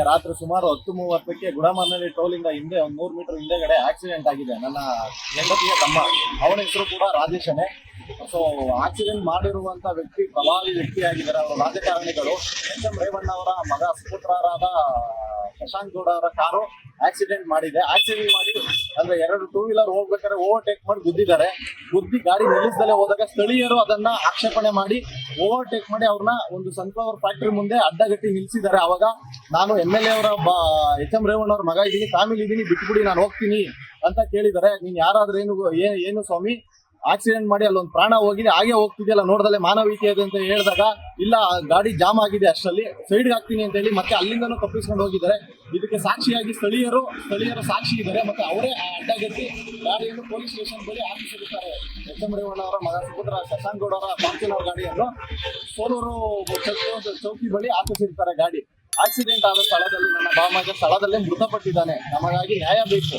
ರಾತ್ರಿ ಸುಮಾರು 10:30ಕ್ಕೆ ಗುಡಮನಹಳ್ಳಿ ಟೋಲಿಂದ ಹಿಂದೆ ಒಂದು 100 ಮೀಟರ್ ಹಿಂದೆಗಡೆ ಆಕ್ಸಿಡೆಂಟ್ ಆಗಿದೆ. ನನ್ನ ಹೆಂಡತಿಯ ತಮ್ಮ, ಅವನ ಹೆಸರು ಕೂಡ ರಾಜೇಶನೇ. ಸೊ ಆಕ್ಸಿಡೆಂಟ್ ಮಾಡಿರುವಂತ ವ್ಯಕ್ತಿ ಪ್ರಭಾವಿ ವ್ಯಕ್ತಿಯಾಗಿದ್ದಾರೆ. ಅವರು ರಾಜಕಾರಣಿಗಳು. ಎಂ ರೇವಣ್ಣ ಅವರ ಮಗ ಸುಪುತ್ರರಾದ ಶಶಾಂಕ್ ಗೌಡ ಅವರ ಕಾರು ಆಕ್ಸಿಡೆಂಟ್ ಮಾಡಿದೆ. ಆಕ್ಸಿಡೆಂಟ್ ಮಾಡಿ ಅಂದ್ರೆ 2 ಟೂ ವೀಲರ್ ಹೋಗ್ಬೇಕಾದ್ರೆ ಓವರ್ಟೇಕ್ ಮಾಡಿ ಗುದ್ದಿ ಗಾಡಿ ನಿಲ್ಲಿಸದಲ್ಲೇ ಹೋದಾಗ ಸ್ಥಳೀಯರು ಅದನ್ನ ಆಕ್ಷೇಪಣೆ ಮಾಡಿ ಓವರ್ಟೇಕ್ ಮಾಡಿ ಅವ್ರನ್ನ ಒಂದು ಸನ್ಫ್ಲವರ್ ಫ್ಯಾಕ್ಟರಿ ಮುಂದೆ ಅಡ್ಡಗಟ್ಟಿ ನಿಲ್ಸಿದ್ದಾರೆ. ಅವಾಗ ನಾನು MLA ಅವರ ಎಂ ರೇವಣ್ಣ ಅವ್ರ ಮಗ ಇದ್ದೀನಿ, ಫ್ಯಾಮಿಲಿ ಇದೀನಿ, ಬಿಟ್ಬಿಡಿ ನಾನು ಹೋಗ್ತೀನಿ ಅಂತ ಕೇಳಿದ್ದಾರೆ. ನೀನ್ ಯಾರಾದ್ರೂ ಏನು ಸ್ವಾಮಿ, ಆಕ್ಸಿಡೆಂಟ್ ಮಾಡಿ ಅಲ್ಲೊಂದು ಪ್ರಾಣ ಹೋಗಿದೆ, ಹಾಗೆ ಹೋಗ್ತಿದೆಯಲ್ಲ ನೋಡ್ದಲ್ಲೇ ಮಾನವೀಯತೆ ಇದೆ ಅಂತ ಹೇಳಿದಾಗ, ಇಲ್ಲ ಗಾಡಿ ಜಾಮ್ ಆಗಿದೆ ಅಷ್ಟರಲ್ಲಿ ಸೈಡ್ಗೆ ಹಾಕ್ತೀನಿ ಅಂತ ಹೇಳಿ ಮತ್ತೆ ಅಲ್ಲಿಂದನೂ ತಪ್ಪಿಸ್ಕೊಂಡು ಹೋಗಿದ್ದಾರೆ. ಇದಕ್ಕೆ ಸಾಕ್ಷಿಯಾಗಿ ಸ್ಥಳೀಯರ ಸಾಕ್ಷಿ ಇದ್ದಾರೆ. ಮತ್ತೆ ಅವರೇ ಅಡ್ಡಗಟ್ಟಿ ಗಾಡಿಯನ್ನು ಪೊಲೀಸ್ ಸ್ಟೇಷನ್ ಬಳಿ ಹಾಕಿಸಿರುತ್ತಾರೆ. ಎಂ ರೇವಣ್ಣ ಅವರ ಮಗ ಸುಪುತ್ರ ಶಶಾಂಕ್ ಗೌಡ ಅವರ ಫಾರ್ಚುನರ್ ಗಾಡಿಯನ್ನು ಸೋಲೂರು ಚೌಕಿ ಬಳಿ ಹಾಕಿಸಿರ್ತಾರೆ. ಗಾಡಿ ಆಕ್ಸಿಡೆಂಟ್ ಆದ ಸ್ಥಳದಲ್ಲಿ ನನ್ನ ಭಾಮಗ ಸ್ಥಳದಲ್ಲೇ ಮೃತಪಟ್ಟಿದ್ದಾನೆ. ನಮಗಾಗಿ ನ್ಯಾಯ ಬೇಕು.